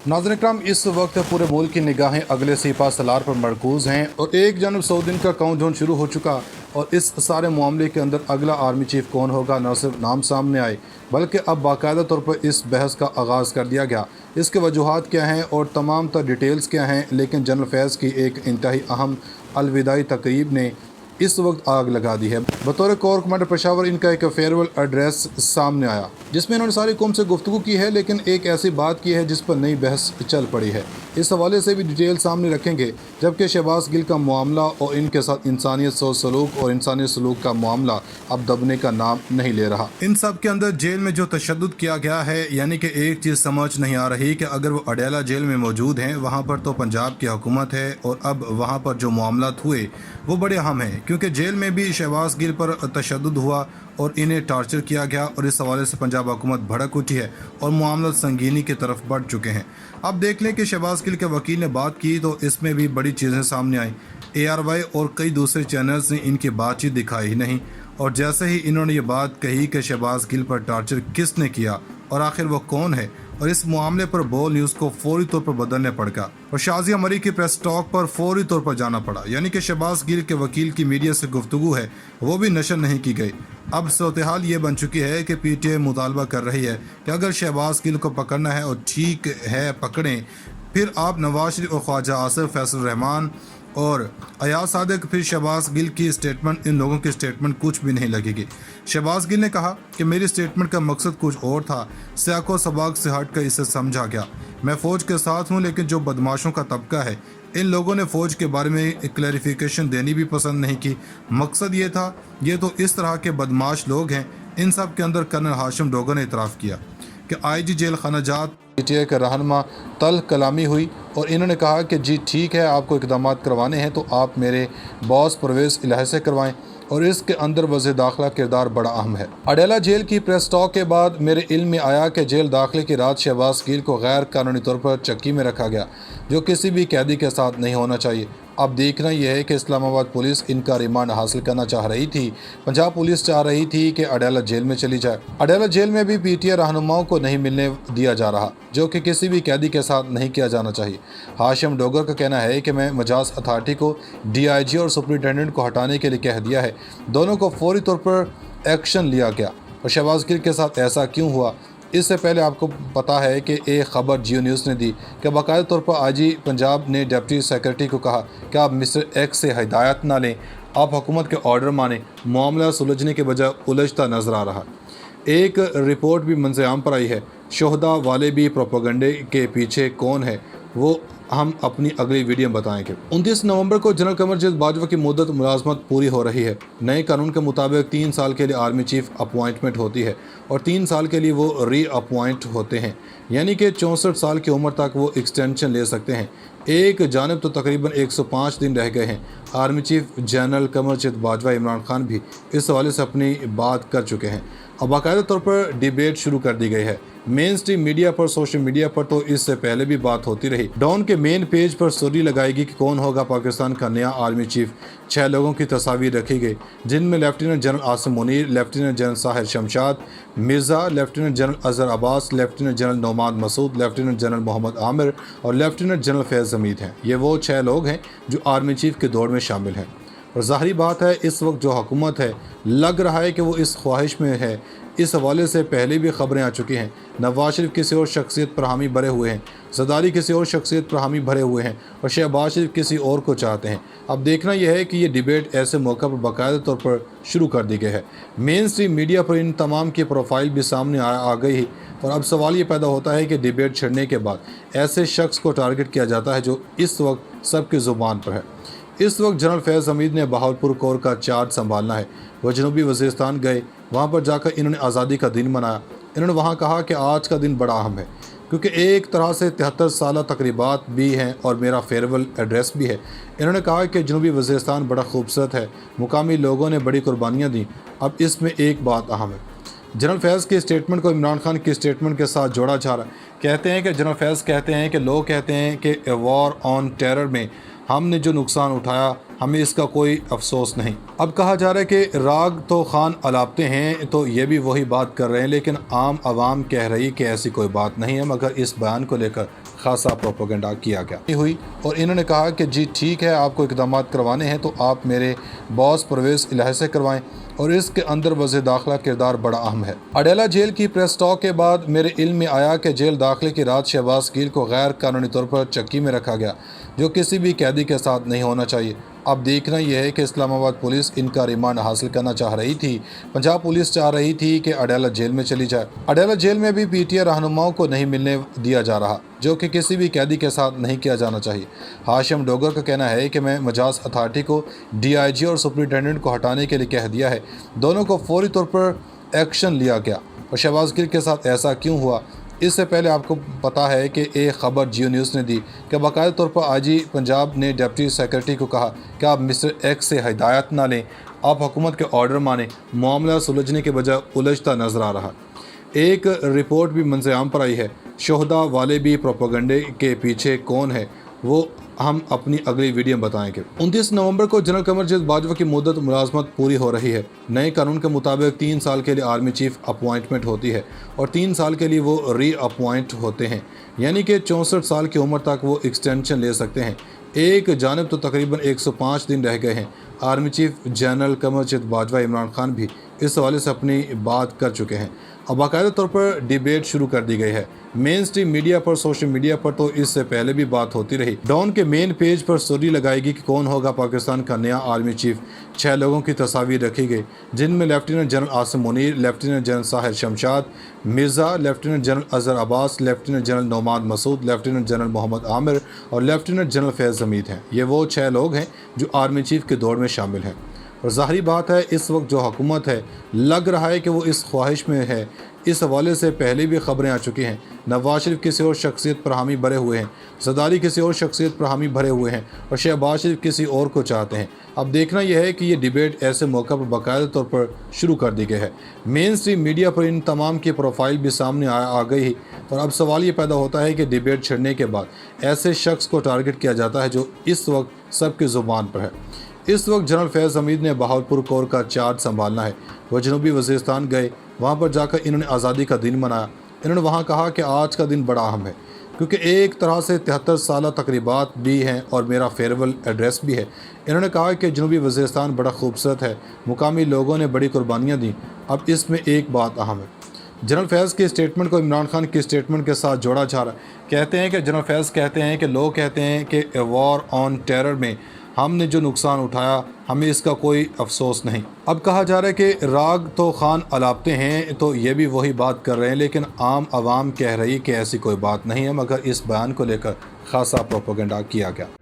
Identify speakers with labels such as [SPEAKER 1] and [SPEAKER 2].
[SPEAKER 1] नाज़रीन इकराम, इस वक्त पूरे मुल्क की निगाहें अगले सिपा सलार पर मरकूज़ हैं और एक जानब 100 दिन का काउंटडाउन शुरू हो चुका और इस सारे मामले के अंदर अगला आर्मी चीफ कौन होगा न सिर्फ नाम सामने आए बल्कि अब बाकायदा तौर पर इस बहस का आगाज़ कर दिया गया। इसके वजूहात क्या हैं और तमाम तर डिटेल्स क्या हैं, लेकिन जनरल फैज़ की एक इंतहाई अहम अलविदाई तकरीब ने इस वक्त आग लगा दी है। बतौर कोर कमांडर पेशावर इनका एक फेयरवेल एड्रेस सामने आया जिसमें इन्होंने सारी कौम से गुफ्तगू की है, लेकिन एक ऐसी बात की है जिस पर नई बहस चल पड़ी है। इस हवाले से भी डिटेल सामने रखेंगे, जबकि शहबाज गिल का मामला और इनके साथ इंसानियत सोच सलूक और इंसानियत सलूक का मामला अब दबने का नाम नहीं ले रहा। इन सब के अंदर जेल में जो तशद्दुद किया गया है, यानी कि एक चीज़ समझ नहीं आ रही कि अगर वो अडेला जेल में मौजूद हैं, वहाँ पर तो पंजाब की हुकूमत है और अब वहाँ पर जो मामला हुए वो बड़े अहम हैं, क्योंकि जेल में भी शहबाज गिल पर तशद्दुद हुआ और इन्हें टार्चर किया गया और इस हवाले से पंजाब हुकूमत भड़क उठी है और मामला संगीनी की तरफ बढ़ चुके हैं। अब देख लें कि शहबाज गिल के वकील ने बात की तो इसमें भी बड़ी चीज़ें सामने आई। ARY और कई दूसरे चैनल्स ने इनकी बातचीत दिखाई ही नहीं और जैसे ही इन्होंने ये बात कही कि शहबाज गिल पर टार्चर किसने किया और आखिर वो कौन है, और इस मामले पर बोल न्यूज़ को फौरी तौर पर बदलने पड़ गया और शाजिया मरी की प्रेस टॉक पर फौरी तौर पर जाना पड़ा, यानी कि शहबाज गिल के वकील की मीडिया से गुफ्तगू है वो भी नशर नहीं की गई। अब सूरत हाल ये बन चुकी है कि PTI मुतालबा कर रही है कि अगर शहबाज गिल को पकड़ना है और ठीक है पकड़ें, फिर आप नवाज शरीफ और ख्वाजा आसिफ फैसल रहमान और अयाज सादिक, फिर शहबाज गिल की स्टेटमेंट, इन लोगों की स्टेटमेंट कुछ भी नहीं लगेगी। शहबाज गिल ने कहा कि मेरी स्टेटमेंट का मकसद कुछ और था, सियाको सबाक से हट कर इसे समझा गया। मैं फ़ौज के साथ हूँ, लेकिन जो बदमाशों का तबका है, इन लोगों ने फ़ौज के बारे में क्लैरिफिकेशन देनी भी पसंद नहीं की। मकसद ये था, ये तो इस तरह के बदमाश लोग हैं। इन सब के अंदर कर्नल हाशिम डोगर ने इतराफ़ किया कि IG जेल खाना जात PTI के रहनुमा तल कलामी हुई और इन्होंने कहा कि जी ठीक है, आपको इकदाम करवाने हैं तो आप मेरे बॉस परवेज़ इलाही से करवाएं, और इसके अंदर वज़ीर दाखिला किरदार बड़ा अहम है। अडेला जेल की प्रेस टॉक के बाद मेरे इल्म में आया कि जेल दाखिले की रात शहबाज गिल को गैर कानूनी तौर पर चक्की में रखा गया, जो किसी भी कैदी के साथ नहीं होना चाहिए। अब देखना यह है कि इस्लामाबाद पुलिस इनका रिमांड हासिल करना चाह रही थी, पंजाब पुलिस चाह रही थी कि अडेला जेल में चली जाए। अडेला जेल में भी PTI रहनुमाओं को नहीं मिलने दिया जा रहा, जो कि किसी भी कैदी के साथ नहीं किया जाना चाहिए। हाशिम डोगर का कहना है कि मैं मजाज अथॉरिटी को DIG और सुपरिटेंडेंट को हटाने के लिए कह दिया है। दोनों को फौरी तौर पर एक्शन लिया गया। और शहबाज गिल के साथ ऐसा क्यों हुआ, इससे पहले आपको पता है कि एक ख़बर जियो न्यूज़ ने दी कि बाकायदा तौर पर IG पंजाब ने डिप्टी सेक्रेटरी को कहा कि आप मिस्टर X से हिदायत ना लें, आप हुकूमत के ऑर्डर माने। मामला सुलझने के बजाय उलझता नज़र आ रहा। एक रिपोर्ट भी मंज़र-ए-आम पर आई है। शोहदा वाले भी प्रोपेगेंडे के पीछे कौन है, वो हम अपनी अगली वीडियो में बताएंगे। 29 नवंबर को जनरल कमरजीत बाजवा की मुद्दत मुलाजमत पूरी हो रही है। नए कानून के मुताबिक 3 साल के लिए आर्मी चीफ अपॉइंटमेंट होती है और 3 साल के लिए वो री अपॉइंट होते हैं, यानी कि 64 साल की उम्र तक वो एक्सटेंशन ले सकते हैं। एक जानब तो तकरीबन 105 दिन रह गए हैं। Army chief general Kamarjit Bajwa Imran Khan भी इस हवाले से अपनी बात कर चुके हैं और बाकायदा तौर पर डिबेट शुरू कर दी गई है। मेन स्ट्रीम मीडिया पर, सोशल मीडिया पर तो इससे पहले भी बात होती रही। डॉन के मेन पेज पर स्टोरी लगाएगी कि कौन होगा पाकिस्तान का नया आर्मी चीफ। 6 लोगों की तस्वीर रखी गई, जिनमें lieutenant general Asim Munir, lieutenant general Sahir Shamshad Mirza, lieutenant general Azhar Abbas, lieutenant general Nauman Masood, lieutenant general Muhammad Aamir और लेफ्टिनेंट जनरल फैज़ हमीद हैं। ये वो 6 लोग हैं जो आर्मी चीफ के दौड़ में शामिल हैं। और ज़ाहिरी बात है, इस वक्त जो हुकूमत है, लग रहा है कि वो इस ख्वाहिश में है। इस हवाले से पहले भी खबरें आ चुकी हैं। नवाज शरीफ किसी और शख्सियत पर हामी भरे हुए हैं, ज़रदारी किसी और शख्सियत पर हामी भरे हुए हैं और शहबाज शरीफ किसी और को चाहते हैं। अब देखना यह है कि ये डिबेट ऐसे मौका पर बाकायदा तौर पर शुरू कर दी गई है। मेन स्ट्रीम मीडिया पर इन तमाम की प्रोफाइल भी सामने आ गई है और अब सवाल ये पैदा होता है कि डिबेट छिड़ने के बाद ऐसे शख्स को टारगेट किया जाता है जो इस वक्त सबकी ज़ुबान पर है। इस वक्त जनरल फैज़ हमीद ने बहावलपुर कोर का चार्ज संभालना है। वह जनूबी वज़ीरिस्तान गए, वहाँ पर जाकर इन्होंने आज़ादी का दिन मनाया। इन्होंने वहाँ कहा कि आज का दिन बड़ा अहम है, क्योंकि एक तरह से 73 साल तकरीबात भी हैं और मेरा फेयरवेल एड्रेस भी है। इन्होंने कहा कि जनूबी वज़ीरिस्तान बड़ा खूबसूरत है, मुकामी लोगों ने बड़ी कुर्बानियाँ दी। अब इसमें एक बात अहम है, जनरल फैज़ की स्टेटमेंट को इमरान खान की स्टेटमेंट के साथ जोड़ा जा रहा है। कहते हैं कि जनरल फैज़ कहते हैं कि लोग कहते हैं कि वॉर ऑन टेरर में ہم نے جو نقصان اٹھایا ہمیں اس کا کوئی افسوس نہیں۔ اب کہا جا رہا ہے کہ راگ تو خان الاپتے ہیں، تو یہ بھی وہی بات کر رہے ہیں، لیکن عام عوام کہہ رہی کہ ایسی کوئی بات نہیں ہے، مگر اس بیان کو لے کر خاصا پروپیگنڈا کیا گیا ہوئی اور انہوں نے کہا کہ جی ٹھیک ہے، آپ کو اقدامات کروانے ہیں تو آپ میرے باس پرویز الہی سے کروائیں، اور اس کے اندر وزیر داخلہ کردار بڑا اہم ہے۔ اڈیالہ جیل کی پریس ٹاک کے بعد میرے علم میں آیا کہ جیل داخلے کی رات شہباز گیل کو غیر قانونی طور پر چکی میں رکھا گیا، جو کسی بھی قیدی کے ساتھ نہیں ہونا چاہیے۔ اب دیکھنا یہ ہے کہ اسلام آباد پولیس ان کا ریمانڈ حاصل کرنا چاہ رہی تھی، پنجاب پولیس چاہ رہی تھی کہ اڈیالہ جیل میں چلی جائے۔ اڈیالہ جیل میں بھی پی ٹی آئی رہنماؤں کو نہیں ملنے دیا جا رہا، جو کہ کسی بھی قیدی کے ساتھ نہیں کیا جانا چاہیے۔ ہاشم ڈوگر کا کہنا ہے کہ میں مجاز اتھارٹی کو ڈی آئی جی اور سپرنٹینڈنٹ کو ہٹانے کے لیے کہہ دیا ہے، دونوں کو فوری طور پر ایکشن لیا گیا۔ اور شہباز گیل کے ساتھ ایسا کیوں ہوا؟ اس سے پہلے آپ کو پتہ ہے کہ ایک خبر جیو نیوز نے دی کہ باقاعدہ طور پر آئی جی پنجاب نے ڈپٹی سیکرٹری کو کہا کہ آپ مسٹر ایکس سے ہدایت نہ لیں، آپ حکومت کے آرڈر مانیں۔ معاملہ سلجھنے کے بجائے الجھتا نظر آ رہا۔ ایک رپورٹ بھی منظر عام پر آئی ہے، شہداء والے بھی پروپیگنڈے کے پیچھے کون ہے وہ ہم اپنی اگلی ویڈیو میں بتائیں گے۔ 29 نومبر کو جنرل قمرجیت باجوہ کی مدت ملازمت پوری ہو رہی ہے۔ نئے قانون کے مطابق 3 سال کے لیے آرمی چیف اپوائنٹمنٹ ہوتی ہے اور 3 سال کے لیے وہ ری اپوائنٹ ہوتے ہیں، یعنی کہ 64 سال کی عمر تک وہ ایکسٹینشن لے سکتے ہیں۔ ایک جانب تو تقریباً 105 دن رہ گئے ہیں۔ Army chief general Qamar Javed Bajwa Imran Khan بھی اس حوالے سے اپنی بات کر چکے ہیں۔ اب باقاعدہ طور پر ڈیبیٹ شروع کر دی گئی ہے۔ مین سٹریم میڈیا پر، سوشل میڈیا پر تو اس سے پہلے بھی بات ہوتی رہی۔ ڈان کے مین پیج پر سٹوری لگائے گی کہ کون ہوگا پاکستان کا نیا آرمی چیف۔ 6 لوگوں کی تصاویر رکھی گئی، جن میں lieutenant general Asim Munir, lieutenant general Sahir Shamshad Mirza, lieutenant general Azhar Abbas, lieutenant general Nauman Masood, lieutenant general Muhammad Aamir اور لیفٹیننٹ جنرل فیض حمید ہیں۔ یہ وہ 6 لوگ ہیں جو آرمی چیف کے دوڑ میں شامل ہیں، اور ظاہری بات ہے اس وقت جو حکومت ہے لگ رہا ہے کہ وہ اس خواہش میں ہے۔ اس حوالے سے پہلے بھی خبریں آ چکی ہیں۔ نواز شریف کسی اور شخصیت پر حامی بھرے ہوئے ہیں، زرداری کسی اور شخصیت پر حامی بھرے ہوئے ہیں، اور شہباز شریف کسی اور کو چاہتے ہیں۔ اب دیکھنا یہ ہے کہ یہ ڈیبیٹ ایسے موقع پر باقاعدہ طور پر شروع کر دی گئی ہے۔ مین سٹریم میڈیا پر ان تمام کی پروفائل بھی سامنے آ گئی ہی، اور اب سوال یہ پیدا ہوتا ہے کہ ڈیبیٹ چھڑنے کے بعد ایسے شخص کو ٹارگٹ کیا جاتا ہے جو اس وقت سب کی زبان پر ہے۔ اس وقت جنرل فیض حمید نے بہاولپور کور کا چارج سنبھالنا ہے۔ وہ جنوبی وزیرستان گئے، وہاں پر جا کر انہوں نے آزادی کا دن منایا۔ انہوں نے وہاں کہا کہ آج کا دن بڑا اہم ہے، کیونکہ ایک طرح سے 73 سالہ تقریبات بھی ہیں اور میرا فیئرویل ایڈریس بھی ہے۔ انہوں نے کہا کہ جنوبی وزیرستان بڑا خوبصورت ہے، مقامی لوگوں نے بڑی قربانیاں دیں۔ اب اس میں ایک بات اہم ہے، جنرل فیض کی اسٹیٹمنٹ کو عمران خان کی اسٹیٹمنٹ کے ساتھ جوڑا جا رہا ہے۔ کہتے ہیں کہ جنرل فیض کہتے ہیں کہ لوگ کہتے ہیں کہ وار آن ٹیرر میں ہم نے جو نقصان اٹھایا ہمیں اس کا کوئی افسوس نہیں۔ اب کہا جا رہا ہے کہ راگ تو خان الاپتے ہیں، تو یہ بھی وہی بات کر رہے ہیں، لیکن عام عوام کہہ رہی کہ ایسی کوئی بات نہیں ہے، مگر اس بیان کو لے کر خاصا پروپیگنڈا کیا گیا۔